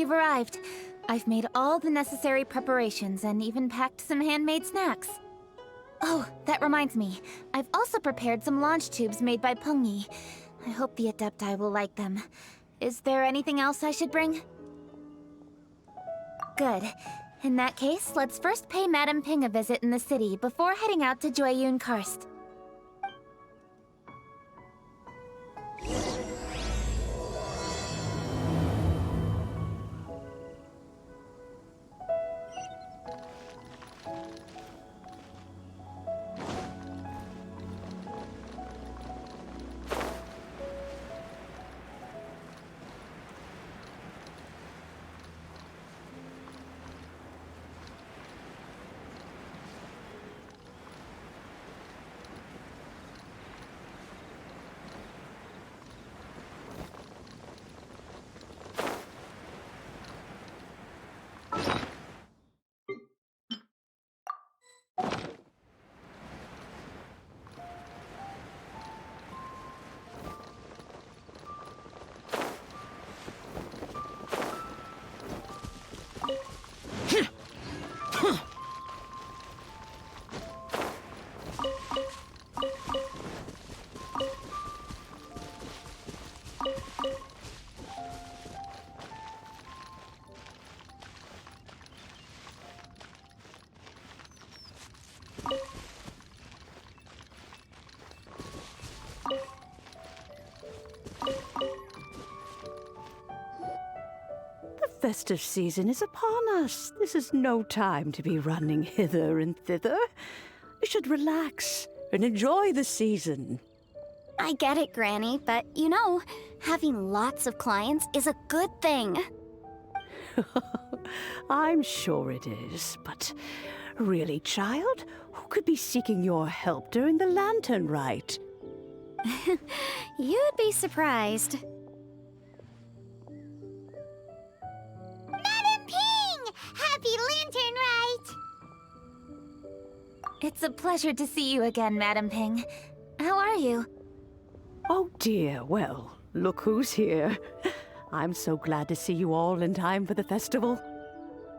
you've arrived. I've made all the necessary preparations and even packed some handmade snacks. Oh, that reminds me. I've also prepared some launch tubes made by Pengyi. I hope the Adepti will like them. Is there anything else I should bring? Good. In that case, let's first pay Madame Ping a visit in the city before heading out to Jueyun Karst. The festive season is upon us. This is no time to be running hither and thither. You should relax and enjoy the season. I get it, Granny, but you know, having lots of clients is a good thing. I'm sure it is, but really, child, who could be seeking your help during the lantern rite? You'd be surprised. Madam Ping! Happy Lantern Rite! It's a pleasure to see you again, Madame Ping. How are you? Oh dear, well, look who's here. I'm so glad to see you all in time for the festival.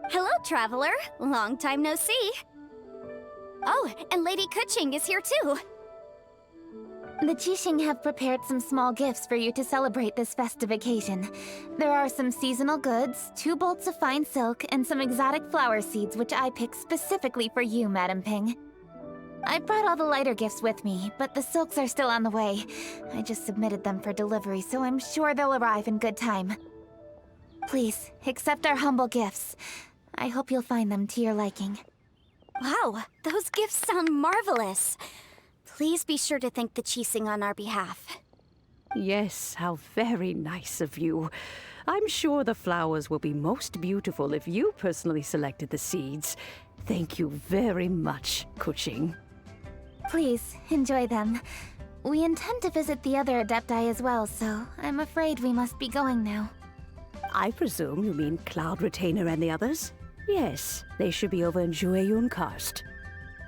Hello, traveler. Long time no see. Oh, and Lady Kuching is here too. The Qixing have prepared some small gifts for you to celebrate this festive occasion. There are some seasonal goods, 2 bolts of fine silk, and some exotic flower seeds which I picked specifically for you, Madame Ping. I brought all the lighter gifts with me, but the silks are still on the way. I just submitted them for delivery, so I'm sure they'll arrive in good time. Please, accept our humble gifts. I hope you'll find them to your liking. Wow, those gifts sound marvelous. Please be sure to thank the Qixing on our behalf. Yes, how very nice of you. I'm sure the flowers will be most beautiful if you personally selected the seeds. Thank you very much, Kuching. Please, enjoy them. We intend to visit the other Adepti as well, so I'm afraid we must be going now. I presume you mean Cloud Retainer and the others? Yes, they should be over in Jueyun Karst.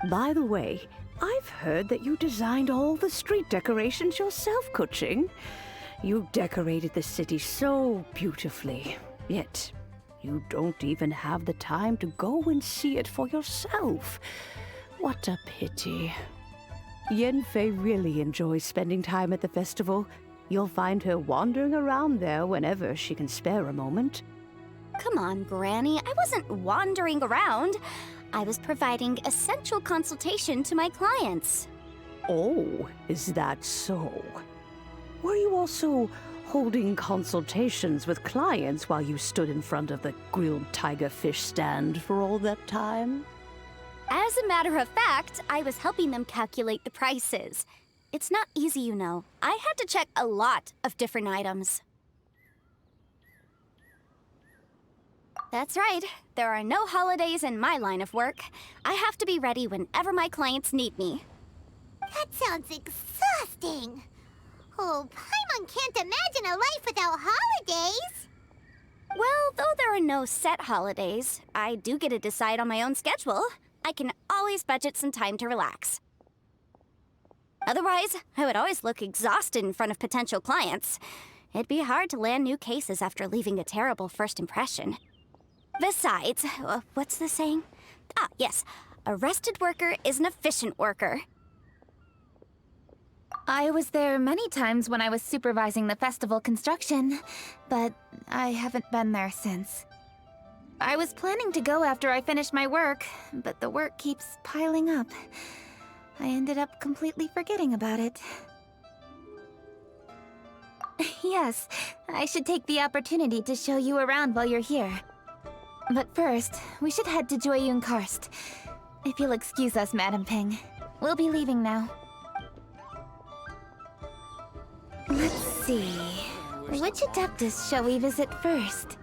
By the way, I've heard that you designed all the street decorations yourself, Kuching. You decorated the city so beautifully, yet you don't even have the time to go and see it for yourself. What a pity. Yanfei really enjoys spending time at the festival. You'll find her wandering around there whenever she can spare a moment. Come on, Granny. I wasn't wandering around. I was providing essential consultation to my clients. Oh, is that so? Were you also holding consultations with clients while you stood in front of the grilled tiger fish stand for all that time? As a matter of fact, I was helping them calculate the prices. It's not easy, you know. I had to check a lot of different items. That's right. There are no holidays in my line of work. I have to be ready whenever my clients need me. That sounds exhausting. Oh, Paimon can't imagine a life without holidays. Well, though there are no set holidays, I do get to decide on my own schedule. I can always budget some time to relax. Otherwise, I would always look exhausted in front of potential clients. It'd be hard to land new cases after leaving a terrible first impression. Besides, what's the saying? Ah, yes. A rested worker is an efficient worker. I was there many times when I was supervising the festival construction, but I haven't been there since. I was planning to go after I finished my work, but the work keeps piling up. I ended up completely forgetting about it. Yes, I should take the opportunity to show you around while you're here. But first, we should head to Joyun Karst. If you'll excuse us, Madam Ping. We'll be leaving now. Let's see. Which Adeptus shall we visit first?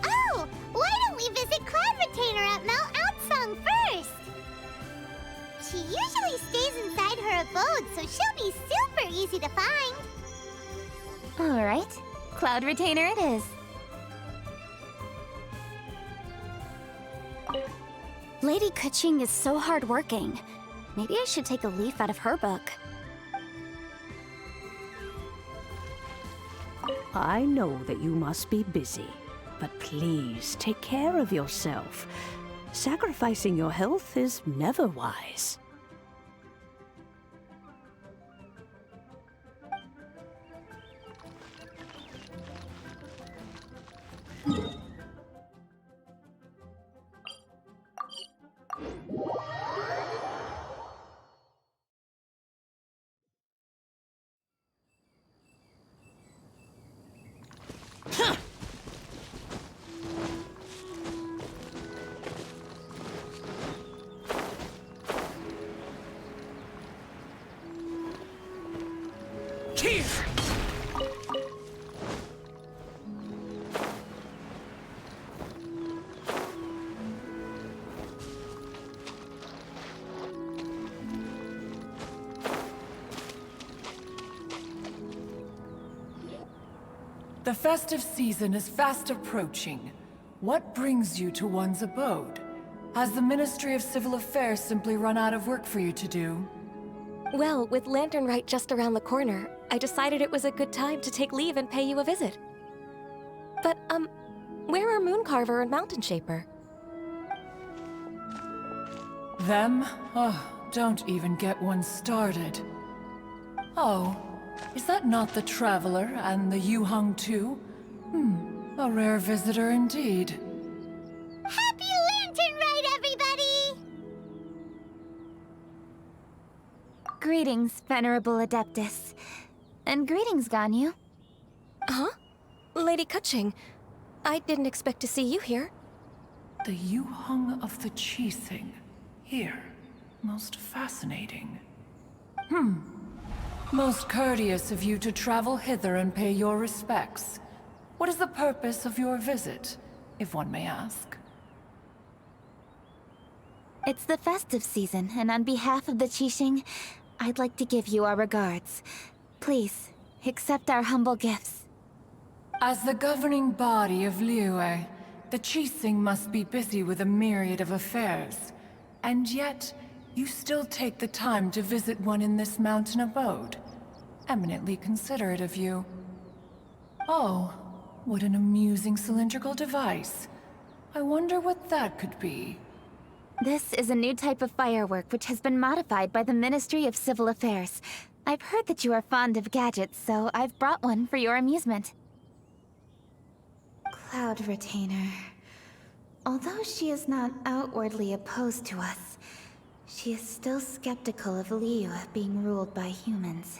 Oh, why don't we visit Cloud Retainer at Mount Outsong first? She usually stays inside her abode, so she'll be super easy to find. Alright, Cloud Retainer it is. Lady Kuching is so hardworking. Maybe I should take a leaf out of her book. I know that you must be busy, but please take care of yourself. Sacrificing your health is never wise. The festive season is fast approaching. What brings you to one's abode? Has the Ministry of Civil Affairs simply run out of work for you to do? Well, with Lantern Rite just around the corner, I decided it was a good time to take leave and pay you a visit. But, where are Mooncarver and Mountain Shaper? Them? Oh, don't even get one started. Oh, is that not the Traveler and the Yuhang too? A rare visitor indeed. Happy Lantern Rite, everybody! Greetings, Venerable Adeptus. And greetings, Ganyu. Huh? Lady Kuching, I didn't expect to see you here. The Yuhang of the Qixing. Here. Most fascinating. Most courteous of you to travel hither and pay your respects. What is the purpose of your visit, if one may ask? It's the festive season, and on behalf of the Qixing, I'd like to give you our regards. Please, accept our humble gifts. As the governing body of Liyue, the Qixing must be busy with a myriad of affairs. And yet, you still take the time to visit one in this mountain abode. Eminently considerate of you. Oh, what an amusing cylindrical device. I wonder what that could be. This is a new type of firework which has been modified by the Ministry of Civil Affairs. I've heard that you are fond of gadgets, so I've brought one for your amusement. Cloud Retainer. Although she is not outwardly opposed to us, she is still skeptical of Liyue being ruled by humans.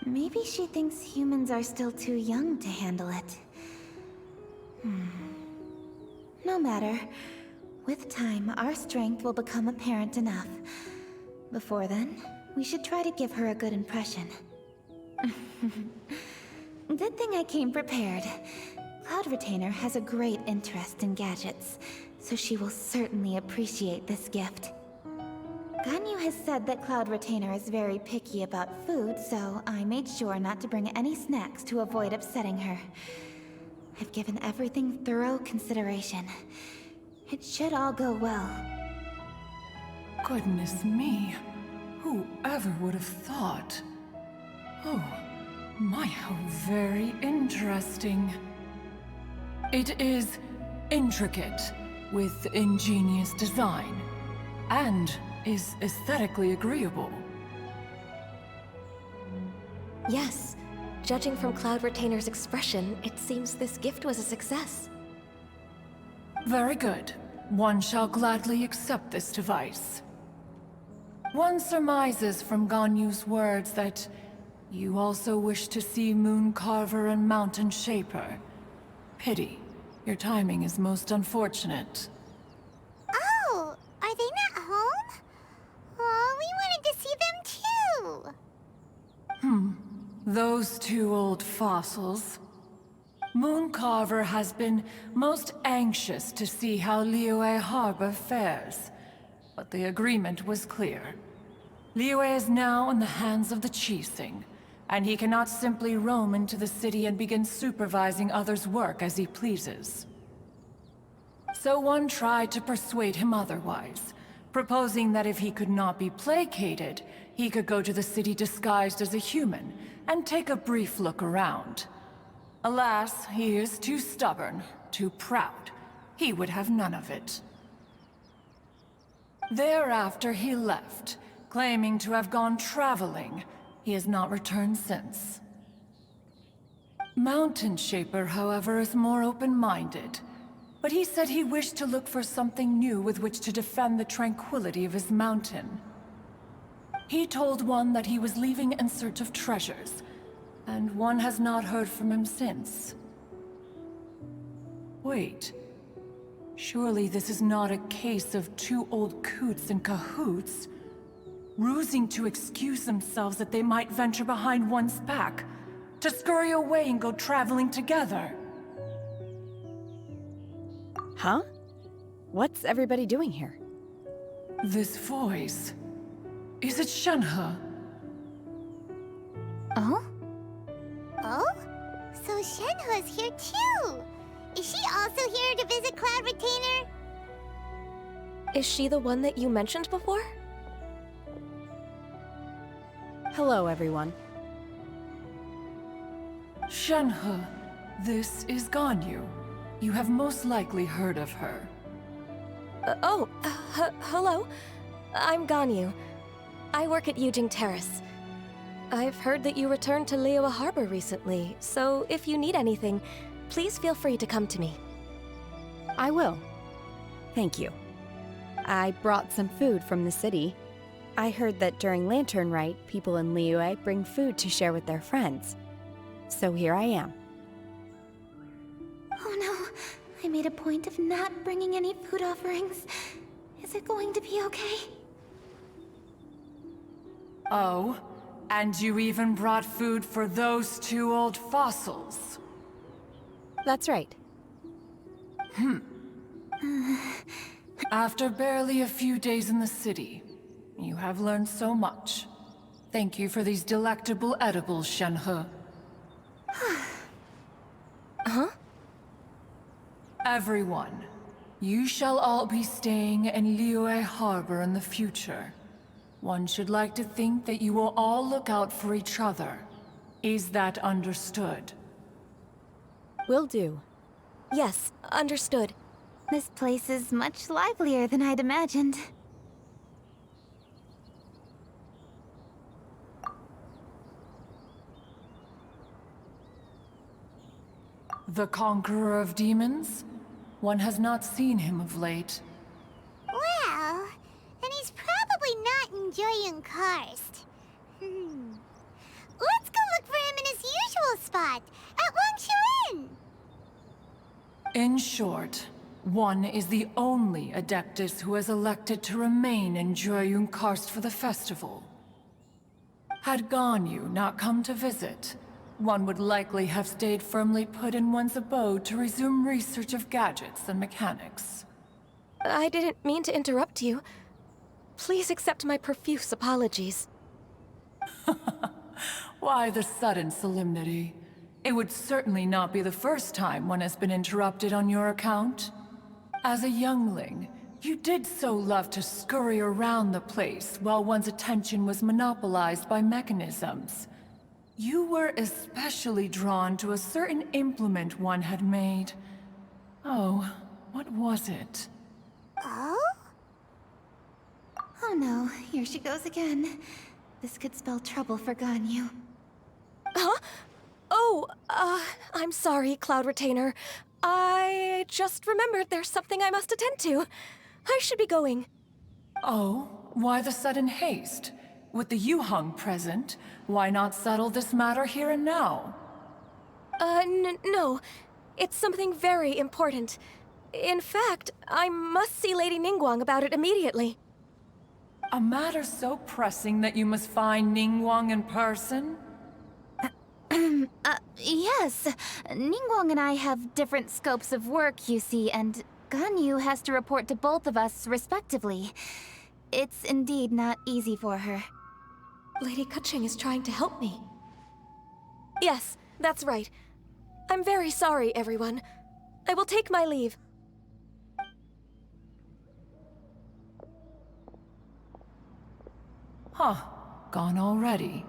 Maybe she thinks humans are still too young to handle it. No matter. With time, our strength will become apparent enough. Before then, we should try to give her a good impression. Good thing I came prepared. Cloud Retainer has a great interest in gadgets, so she will certainly appreciate this gift. Ganyu has said that Cloud Retainer is very picky about food, so I made sure not to bring any snacks to avoid upsetting her. I've given everything thorough consideration. It should all go well. Goodness me. Whoever would have thought? Oh, my, how very interesting. It is intricate, with ingenious design, and is aesthetically agreeable. Yes. Judging from Cloud Retainer's expression, it seems this gift was a success. Very good. One shall gladly accept this device. One surmises from Ganyu's words that you also wish to see Moon Carver and Mountain Shaper. Pity. Your timing is most unfortunate. Oh, are they not home? Oh, we wanted to see them too. Those two old fossils. Moon Carver has been most anxious to see how Liyue Harbor fares, but the agreement was clear. Liyue is now in the hands of the Qixing, and he cannot simply roam into the city and begin supervising others' work as he pleases. So one tried to persuade him otherwise, proposing that if he could not be placated, he could go to the city disguised as a human and take a brief look around. Alas, he is too stubborn, too proud. He would have none of it. Thereafter he left, claiming to have gone traveling. He has not returned since. Mountain Shaper, however, is more open-minded. But he said he wished to look for something new with which to defend the tranquility of his mountain. He told one that he was leaving in search of treasures, and one has not heard from him since. Wait. Surely this is not a case of two old coots in cahoots, rusing to excuse themselves that they might venture behind one's back, to scurry away and go traveling together. Huh? What's everybody doing here? This voice... is it Shenhe? Oh? Oh? So Shenhe's here too! Is she also here to visit Cloud Retainer? Is she the one that you mentioned before? Hello, everyone. Shenhe, this is Ganyu. You have most likely heard of her. Hello. I'm Ganyu. I work at Yujing Terrace. I've heard that you returned to Liyue Harbor recently, so if you need anything, please feel free to come to me. I will. Thank you. I brought some food from the city. I heard that during Lantern Rite, people in Liyue bring food to share with their friends. So here I am. Oh no, I made a point of not bringing any food offerings. Is it going to be okay? Oh? And you even brought food for those two old fossils? That's right. After barely a few days in the city, you have learned so much. Thank you for these delectable edibles, Shenhe. Huh? Everyone, you shall all be staying in Liyue Harbor in the future. One should like to think that you will all look out for each other. Is that understood? Will do. Yes, understood. This place is much livelier than I'd imagined. The Conqueror of Demons? One has not seen him of late. Well, and he's probably not enjoying Karst. Let's go look for him in his usual spot, at Wangshu Inn! In short, one is the only Adeptus who has elected to remain in Jueyun Karst for the festival. Had Ganyu not come to visit, one would likely have stayed firmly put in one's abode to resume research of gadgets and mechanics. I didn't mean to interrupt you. Please accept my profuse apologies. Why the sudden solemnity? It would certainly not be the first time one has been interrupted on your account. As a youngling, you did so love to scurry around the place while one's attention was monopolized by mechanisms. You were especially drawn to a certain implement one had made. Oh, what was it? Oh? Oh no, here she goes again. This could spell trouble for Ganyu. Huh? Oh, I'm sorry, Cloud Retainer. I just remembered there's something I must attend to. I should be going. Oh, why the sudden haste? With the Yuhang present, why not settle this matter here and now? No. It's something very important. In fact, I must see Lady Ningguang about it immediately. A matter so pressing that you must find Ningguang in person? Yes. Ningguang and I have different scopes of work, you see, and Ganyu has to report to both of us, respectively. It's indeed not easy for her. Lady Keqing is trying to help me. Yes, that's right. I'm very sorry, everyone. I will take my leave. Huh, gone already.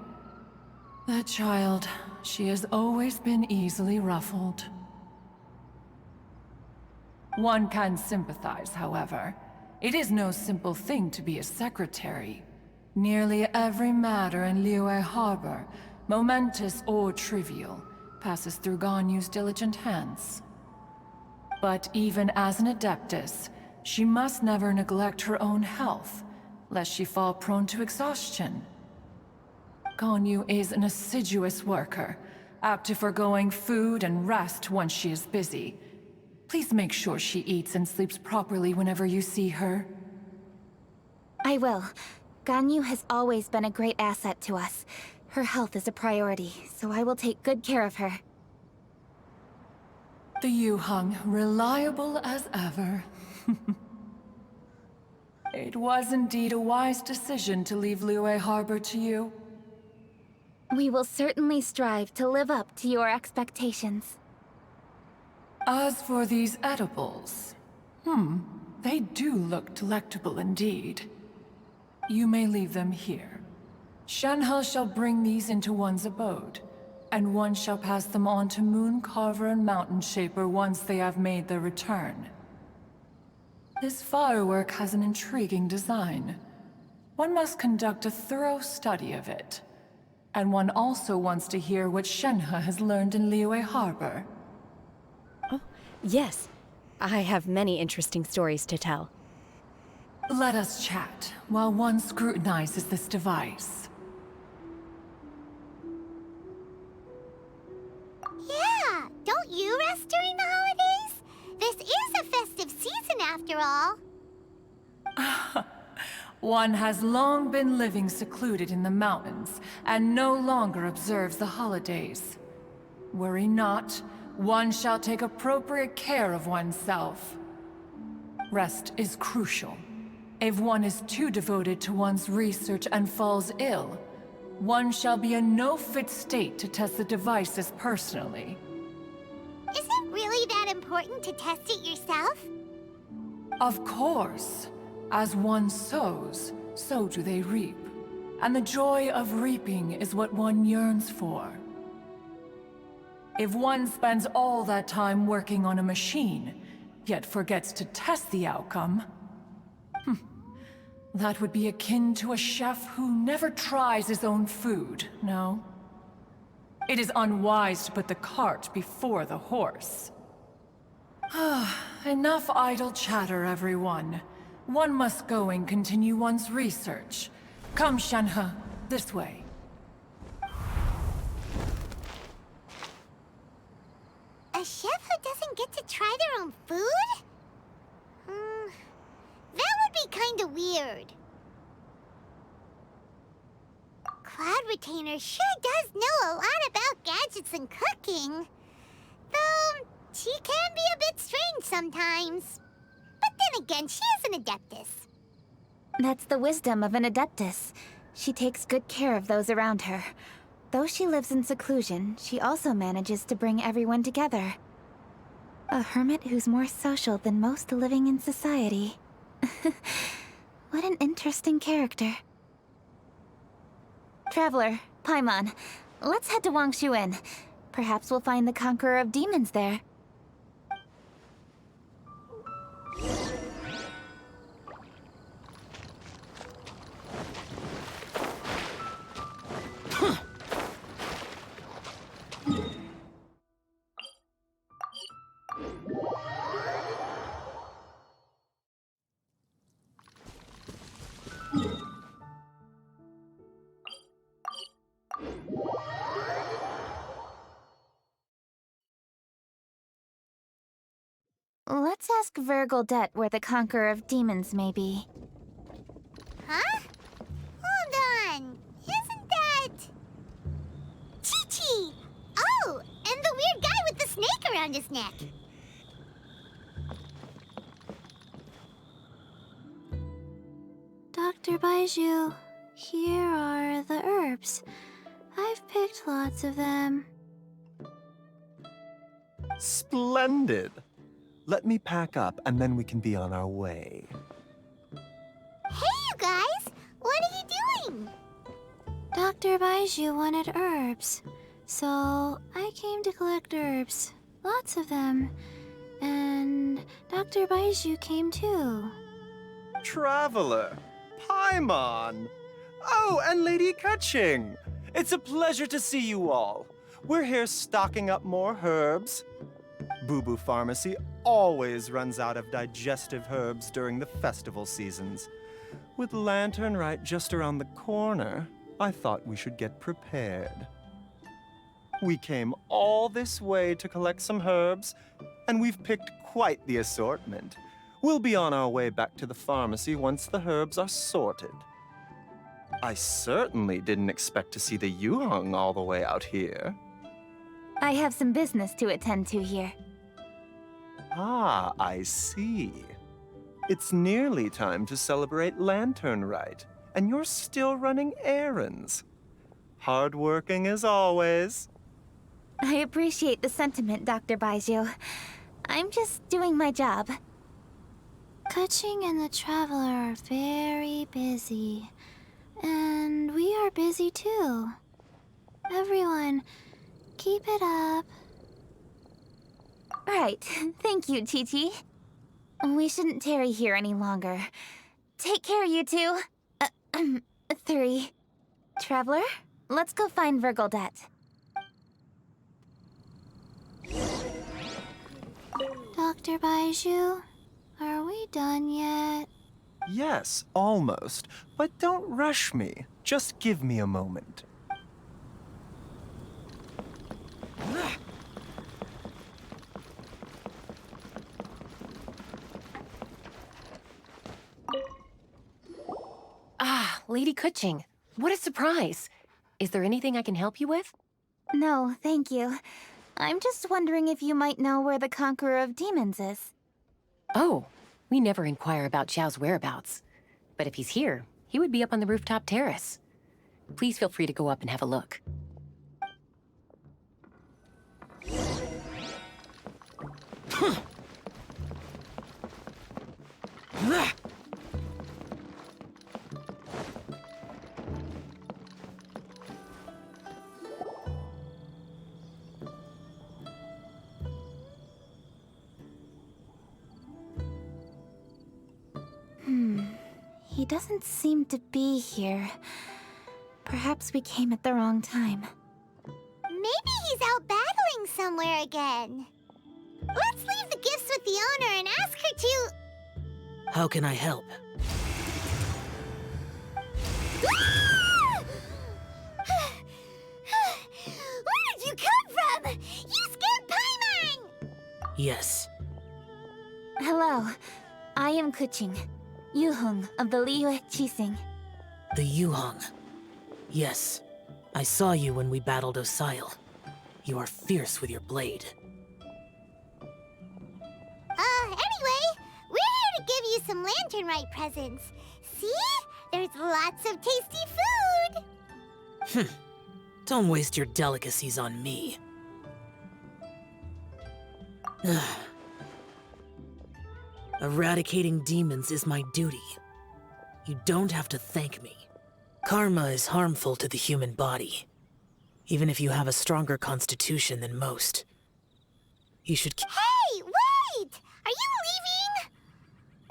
That child, she has always been easily ruffled. One can sympathize, however. It is no simple thing to be a secretary. Nearly every matter in Liyue Harbor, momentous or trivial, passes through Ganyu's diligent hands. But even as an adeptus, she must never neglect her own health, lest she fall prone to exhaustion. Ganyu is an assiduous worker, apt to forgoing food and rest once she is busy. Please make sure she eats and sleeps properly whenever you see her. I will. Ganyu has always been a great asset to us. Her health is a priority, so I will take good care of her. The Yuhang, reliable as ever. It was indeed a wise decision to leave Liyue Harbor to you. We will certainly strive to live up to your expectations. As for these edibles, they do look delectable indeed. You may leave them here. Shenhe shall bring these into one's abode, and one shall pass them on to Moon Carver and Mountain Shaper once they have made their return. This firework has an intriguing design. One must conduct a thorough study of it. And one also wants to hear what Shenhe has learned in Liyue Harbor. Oh, yes. I have many interesting stories to tell. Let us chat while one scrutinizes this device. Yeah, don't you rest during the holidays? This is a festive season after all. One has long been living secluded in the mountains, and no longer observes the holidays. Worry not, one shall take appropriate care of oneself. Rest is crucial. If one is too devoted to one's research and falls ill, one shall be in no fit state to test the devices personally. Is it really that important to test it yourself? Of course. As one sows, so do they reap. And the joy of reaping is what one yearns for. If one spends all that time working on a machine, yet forgets to test the outcome, that would be akin to a chef who never tries his own food, no? It is unwise to put the cart before the horse. Enough idle chatter, everyone. One must go and continue one's research. Come, Shenhe, this way. A chef who doesn't get to try their own food? That would be kinda weird. Cloud Retainer sure does know a lot about gadgets and cooking. Though, she can be a bit strange sometimes. But then again, she is an adeptus. That's the wisdom of an adeptus. She takes good care of those around her. Though she lives in seclusion, she also manages to bring everyone together. A hermit who's more social than most living in society. What an interesting character. Traveler, Paimon, Let's head to Wangshuin. Perhaps we'll find the Conqueror of Demons there. Let's ask Vergildet where the Conqueror of Demons may be. Huh? Hold on. Isn't that... Chi-Chi! Oh, and the weird guy with the snake around his neck. Dr. Baiju, here are the herbs. I've picked lots of them. Splendid! Let me pack up, and then we can be on our way. Hey, you guys! What are you doing? Dr. Baiju wanted herbs, so I came to collect herbs. Lots of them. And Dr. Baiju came too. Traveler! Paimon! Oh, and Lady Kaching! It's a pleasure to see you all. We're here stocking up more herbs. Boo Boo Pharmacy always runs out of digestive herbs during the festival seasons. With Lantern right just around the corner, I thought we should get prepared. We came all this way to collect some herbs, and we've picked quite the assortment. We'll be on our way back to the pharmacy once the herbs are sorted. I certainly didn't expect to see the Yuheng all the way out here. I have some business to attend to here. Ah, I see. It's nearly time to celebrate Lantern Rite, and you're still running errands. Hardworking as always. I appreciate the sentiment, Dr. Baiju. I'm just doing my job. Kaching and the Traveler are very busy. And we are busy too. Everyone, keep it up. Right. Thank you, Chi-Chi. We shouldn't tarry here any longer. Take care, you two. 3. Traveler, let's go find Vergildet. Dr. Baiju, are we done yet? Yes, almost. But don't rush me. Just give me a moment. Ah, Lady Kuching. What a surprise. Is there anything I can help you with? No, thank you. I'm just wondering if you might know where the Conqueror of Demons is. Oh, we never inquire about Xiao's whereabouts. But if he's here, he would be up on the rooftop terrace. Please feel free to go up and have a look. He doesn't seem to be here. Perhaps we came at the wrong time. Maybe he's out battling somewhere again. Let's leave the gifts with the owner and ask her to... How can I help? Where did you come from? You scared Paimon! Yes. Hello. I am Kuching, Yuheng of the Liyue Qixing. The Yuheng. Yes. I saw you when we battled Osail. You are fierce with your blade. Anyway, we're here to give you some Lantern Rite presents. See? There's lots of tasty food! Don't waste your delicacies on me. Eradicating demons is my duty. You don't have to thank me. Karma is harmful to the human body. Even if you have a stronger constitution than most. You should Hey, wait! Are you leaving?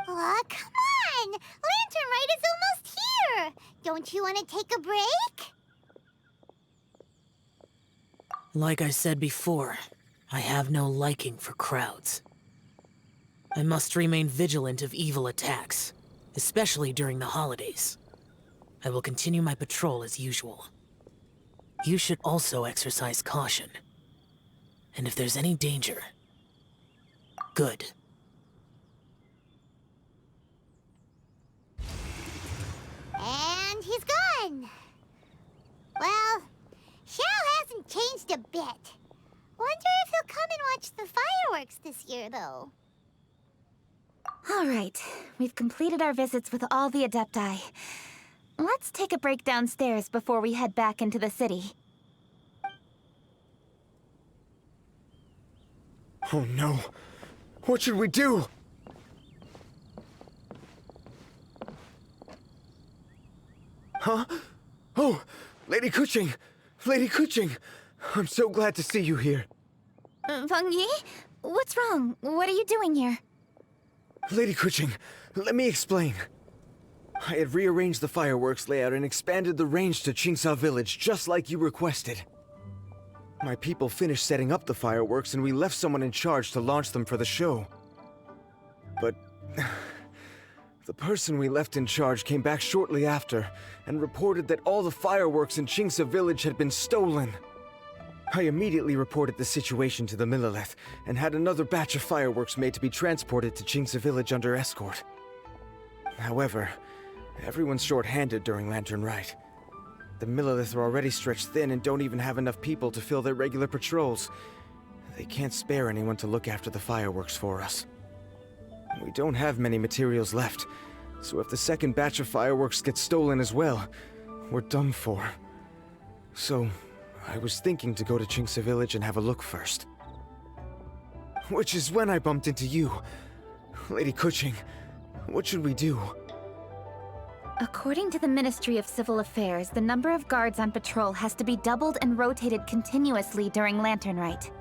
Aw, come on! Lantern Rite is almost here! Don't you want to take a break? Like I said before, I have no liking for crowds. I must remain vigilant of evil attacks, especially during the holidays. I will continue my patrol as usual. You should also exercise caution. And if there's any danger, good. And he's gone. Well, Xiao hasn't changed a bit. Wonder if he'll come and watch the fireworks this year, though. All right, we've completed our visits with all the Adepti. Let's take a break downstairs before we head back into the city. Oh no. What should we do? Huh? Oh, Lady Kuching! Lady Kuching! I'm so glad to see you here. Feng Yi? What's wrong? What are you doing here? Lady Kuching, let me explain. I had rearranged the fireworks layout and expanded the range to Qingsa Village just like you requested. My people finished setting up the fireworks and we left someone in charge to launch them for the show. But the person we left in charge came back shortly after and reported that all the fireworks in Qingsa Village had been stolen. I immediately reported the situation to the Millelith and had another batch of fireworks made to be transported to Qingsa Village under escort. However, everyone's short-handed during Lantern Rite. The Millelith are already stretched thin and don't even have enough people to fill their regular patrols. They can't spare anyone to look after the fireworks for us. We don't have many materials left, so if the second batch of fireworks gets stolen as well, we're done for. So, I was thinking to go to Qingsa Village and have a look first. Which is when I bumped into you. Lady Kuching, what should we do? According to the Ministry of Civil Affairs, the number of guards on patrol has to be doubled and rotated continuously during Lantern Rite.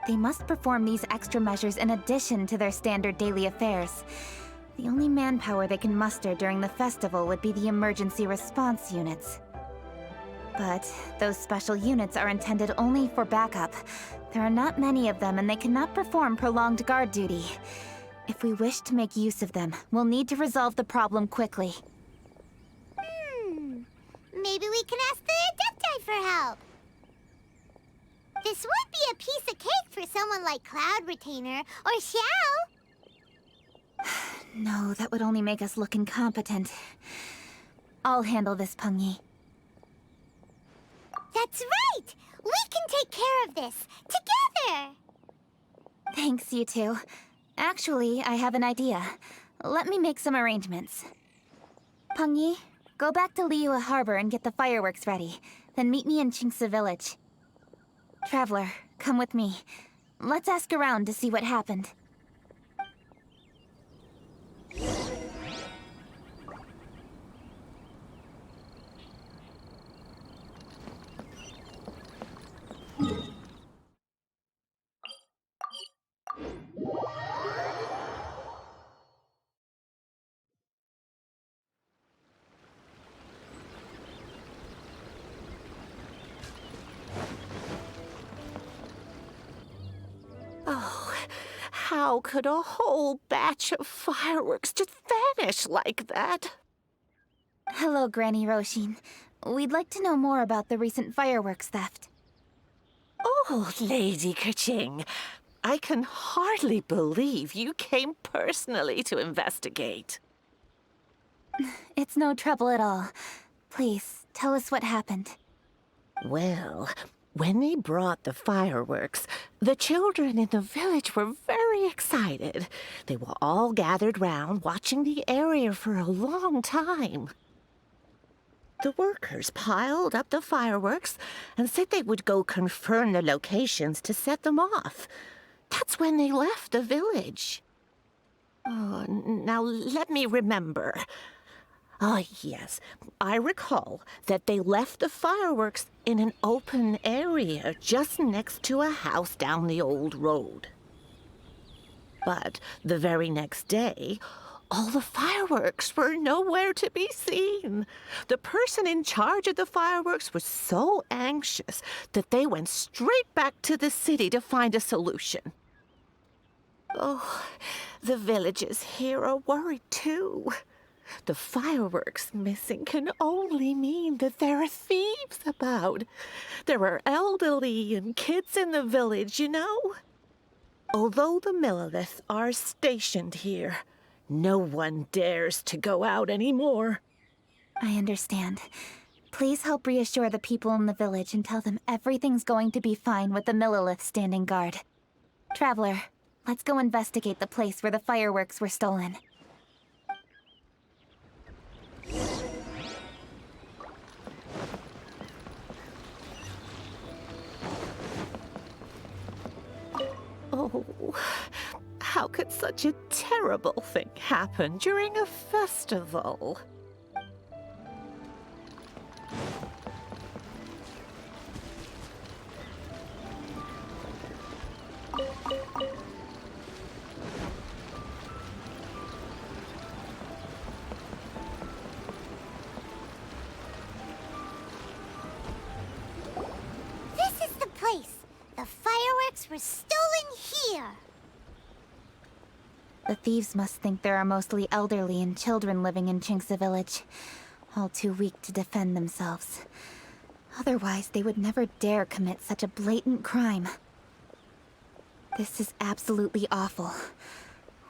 They must perform these extra measures in addition to their standard daily affairs. The only manpower they can muster during the festival would be the emergency response units. But those special units are intended only for backup. There are not many of them and they cannot perform prolonged guard duty. If we wish to make use of them, we'll need to resolve the problem quickly. Maybe we can ask the Adepti for help. This would be a piece of cake for someone like Cloud Retainer or Xiao. No, that would only make us look incompetent. I'll handle this, Peng Yi. That's right! We can take care of this, together! Thanks, you two. Actually, I have an idea. Let me make some arrangements. Peng Yi, go back to Liyue Harbor and get the fireworks ready. Then meet me in Qingsa Village. Traveler, come with me. Let's ask around to see what happened. Oh, how could a whole batch of fireworks just vanish like that? Hello, Granny Roshin. We'd like to know more about the recent fireworks theft. Oh, Lady Kuching, I can hardly believe you came personally to investigate. It's no trouble at all. Please, tell us what happened. Well, when they brought the fireworks, the children in the village were very excited. They were all gathered round, watching the area for a long time. The workers piled up the fireworks and said they would go confirm the locations to set them off. That's when they left the village. Oh, now let me remember. Ah, yes. I recall that they left the fireworks in an open area just next to a house down the old road. But the very next day, all the fireworks were nowhere to be seen. The person in charge of the fireworks was so anxious that they went straight back to the city to find a solution. Oh, the villagers here are worried too. The fireworks missing can only mean that there are thieves about. There are elderly and kids in the village, you know. Although the Milliliths are stationed here, no one dares to go out anymore. I understand. Please help reassure the people in the village and tell them everything's going to be fine with the Millilith standing guard. Traveler, let's go investigate the place where the fireworks were stolen. Oh, how could such a terrible thing happen during a festival? This is the place. The fireworks were stolen here. The thieves must think there are mostly elderly and children living in Chinksa village, all too weak to defend themselves. Otherwise, they would never dare commit such a blatant crime. This is absolutely awful.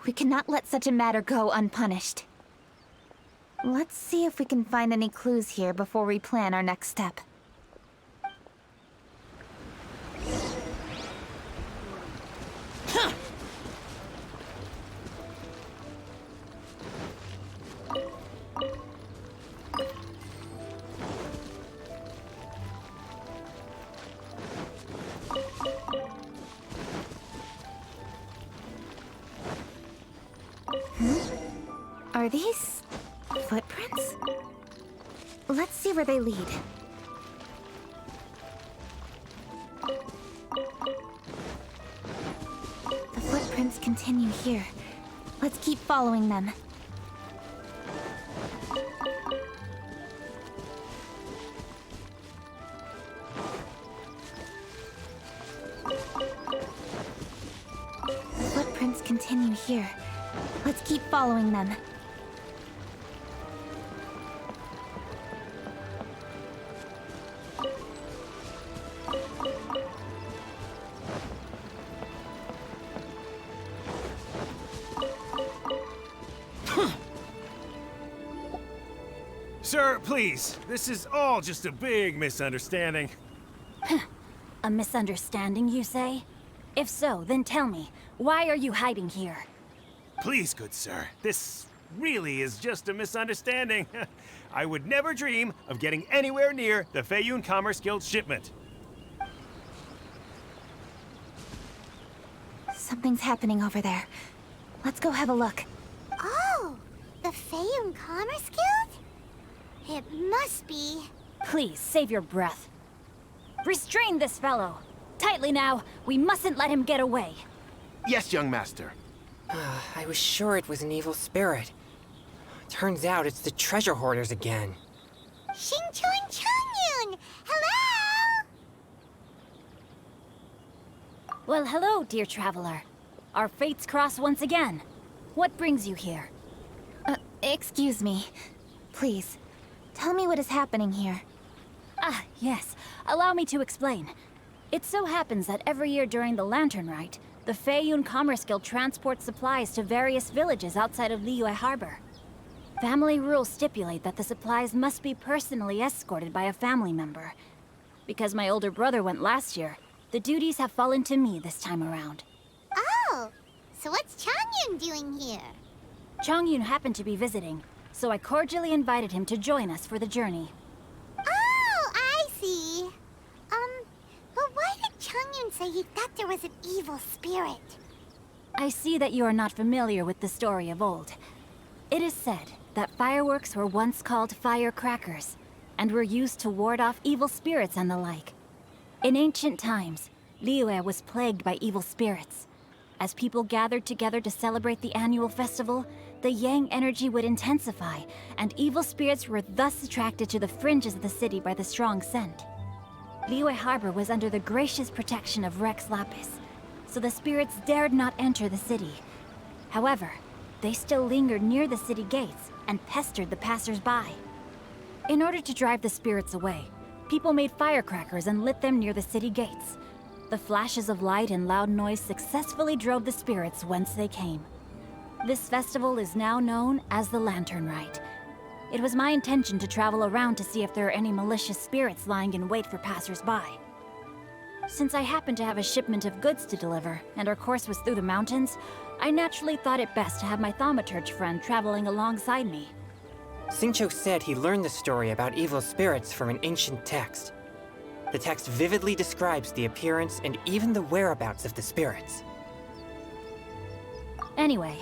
We cannot let such a matter go unpunished. Let's see if we can find any clues here before we plan our next step. Are these footprints? Let's see where they lead. The footprints continue here. Let's keep following them. The footprints continue here. Let's keep following them. Sir, please. This is all just a big misunderstanding. A misunderstanding, you say? If so, then tell me, why are you hiding here? Please, good sir. This really is just a misunderstanding. I would never dream of getting anywhere near the Feiyun Commerce Guild shipment. Something's happening over there. Let's go have a look. Oh, the Feiyun Commerce Guild? It must be. Please, save your breath. Restrain this fellow. Tightly now. We mustn't let him get away. Yes, young master. I was sure it was an evil spirit. Turns out it's the treasure hoarders again. Xingchun Changyun! Hello! Well, hello, dear traveler. Our fates cross once again. What brings you here? Excuse me. Please, tell me what is happening here. Ah, yes. Allow me to explain. It so happens that every year during the Lantern Rite, the Feiyun Commerce Guild transports supplies to various villages outside of Liyue Harbor. Family rules stipulate that the supplies must be personally escorted by a family member. Because my older brother went last year, the duties have fallen to me this time around. Oh, so what's Changyun doing here? Changyun happened to be visiting, so I cordially invited him to join us for the journey. Oh, I see. But why did Changyun say he thought there was an evil spirit? I see that you are not familiar with the story of old. It is said that fireworks were once called firecrackers, and were used to ward off evil spirits and the like. In ancient times, Liyue was plagued by evil spirits. As people gathered together to celebrate the annual festival, the yang energy would intensify, and evil spirits were thus attracted to the fringes of the city by the strong scent. Liyue Harbor was under the gracious protection of Rex Lapis, so the spirits dared not enter the city. However, they still lingered near the city gates and pestered the passers-by. In order to drive the spirits away, people made firecrackers and lit them near the city gates. The flashes of light and loud noise successfully drove the spirits whence they came. This festival is now known as the Lantern Rite. It was my intention to travel around to see if there are any malicious spirits lying in wait for passers-by. Since I happened to have a shipment of goods to deliver, and our course was through the mountains, I naturally thought it best to have my thaumaturge friend traveling alongside me. Xingqiu said he learned the story about evil spirits from an ancient text. The text vividly describes the appearance and even the whereabouts of the spirits. Anyway,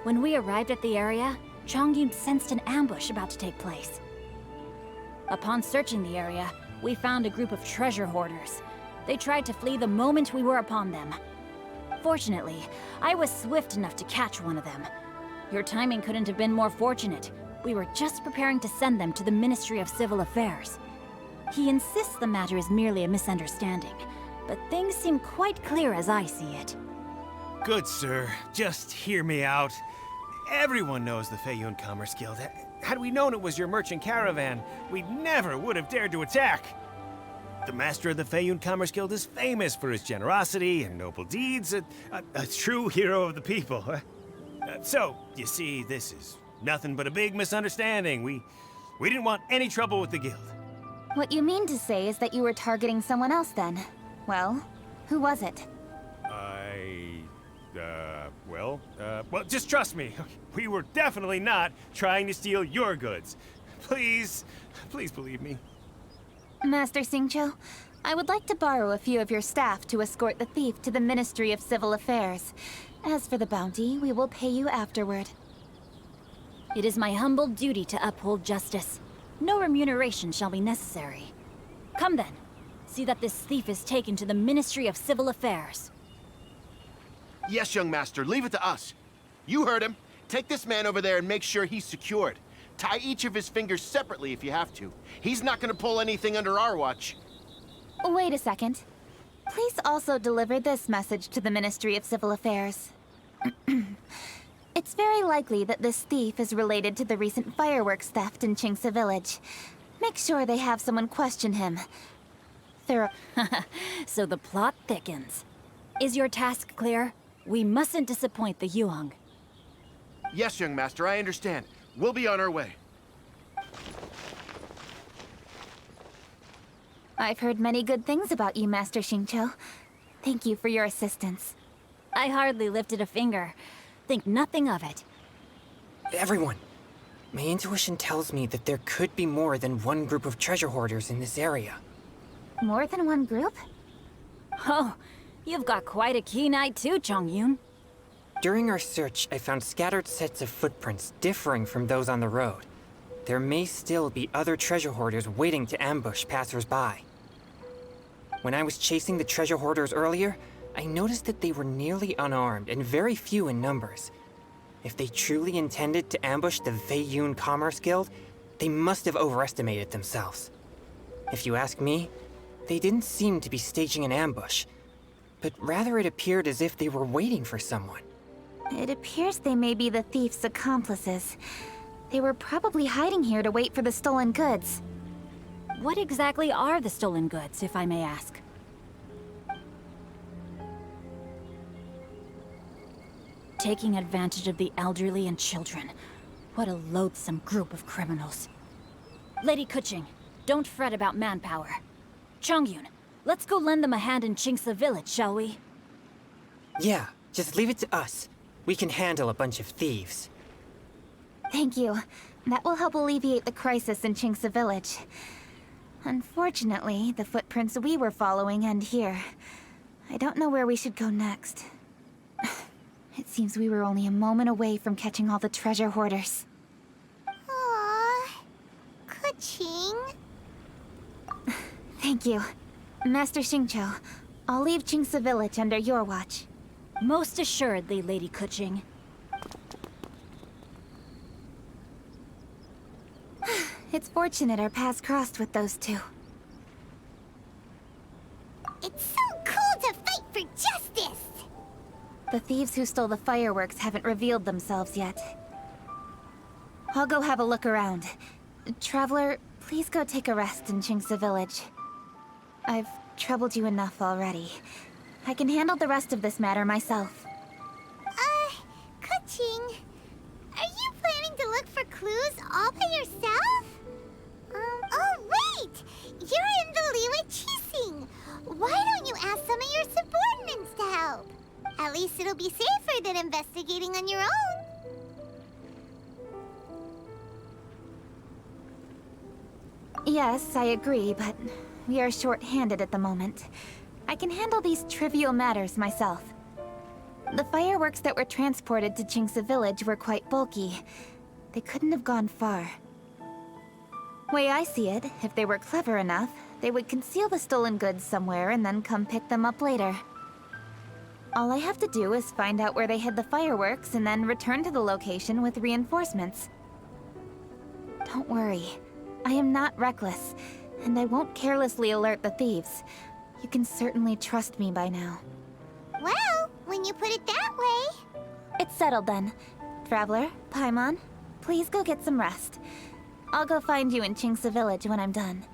when we arrived at the area, Chongyun sensed an ambush about to take place. Upon searching the area, we found a group of treasure hoarders. They tried to flee the moment we were upon them. Fortunately, I was swift enough to catch one of them. Your timing couldn't have been more fortunate. We were just preparing to send them to the Ministry of Civil Affairs. He insists the matter is merely a misunderstanding, but things seem quite clear as I see it. Good, sir. Just hear me out. Everyone knows the Feiyun Commerce Guild. Had we known it was your merchant caravan, we never would have dared to attack. The master of the Feiyun Commerce Guild is famous for his generosity and noble deeds, a true hero of the people. So, you see, this is nothing but a big misunderstanding. We didn't want any trouble with the guild. What you mean to say is that you were targeting someone else then? Well, who was it? Well, just trust me. We were definitely not trying to steal your goods. Please believe me. Master Xingqiu, I would like to borrow a few of your staff to escort the thief to the Ministry of Civil Affairs. As for the bounty, we will pay you afterward. It is my humble duty to uphold justice. No remuneration shall be necessary. Come then, see that this thief is taken to the Ministry of Civil Affairs. Yes, young master, leave it to us. You heard him. Take this man over there and make sure he's secured. Tie each of his fingers separately if you have to. He's not gonna pull anything under our watch. Wait a second. Please also deliver this message to the Ministry of Civil Affairs. It's very likely that this thief is related to the recent fireworks theft in Qingce Village. Make sure they have someone question him. So the plot thickens. Is your task clear? We mustn't disappoint the Yuang. Yes, young master, I understand. We'll be on our way. I've heard many good things about you, Master Xingqiu. Thank you for your assistance. I hardly lifted a finger. Think nothing of it. Everyone, my intuition tells me that there could be more than one group of treasure hoarders in this area. More than one group? Oh, you've got quite a keen eye too, Chongyun. During our search, I found scattered sets of footprints differing from those on the road. There may still be other treasure hoarders waiting to ambush passers-by. When I was chasing the treasure hoarders earlier, I noticed that they were nearly unarmed and very few in numbers. If they truly intended to ambush the Feiyun Commerce Guild, they must have overestimated themselves. If you ask me, they didn't seem to be staging an ambush, but rather it appeared as if they were waiting for someone. It appears they may be the thief's accomplices. They were probably hiding here to wait for the stolen goods. What exactly are the stolen goods, if I may ask? Taking advantage of the elderly and children. What a loathsome group of criminals. Lady Kuching, don't fret about manpower. Chongyun, let's go lend them a hand in Qingce Village, shall we? Yeah, just leave it to us. We can handle a bunch of thieves. Thank you. That will help alleviate the crisis in Qingce Village. Unfortunately, the footprints we were following end here. I don't know where we should go next. It seems we were only a moment away from catching all the treasure hoarders. Ching? Thank you. Master Xingqiu, I'll leave Qingce Village under your watch. Most assuredly, Lady Kuching. It's fortunate our paths crossed with those two. It's so cool to fight for justice! The thieves who stole the fireworks haven't revealed themselves yet. I'll go have a look around. Traveler, please go take a rest in Qingce Village. I've troubled you enough already. I can handle the rest of this matter myself. Kuching, are you planning to look for clues all by yourself? Oh wait! You're in the Liyue Qixing! Why don't you ask some of your subordinates to help? At least it'll be safer than investigating on your own. Yes, I agree, but we are short-handed at the moment. I can handle these trivial matters myself. The fireworks that were transported to Qingce Village were quite bulky. They couldn't have gone far. Way I see it, if they were clever enough, they would conceal the stolen goods somewhere and then come pick them up later. All I have to do is find out where they hid the fireworks and then return to the location with reinforcements. Don't worry. I am not reckless, and I won't carelessly alert the thieves. You can certainly trust me by now. Well, when you put it that way... It's settled then. Traveler, Paimon, please go get some rest. I'll go find you in Qingce Village when I'm done.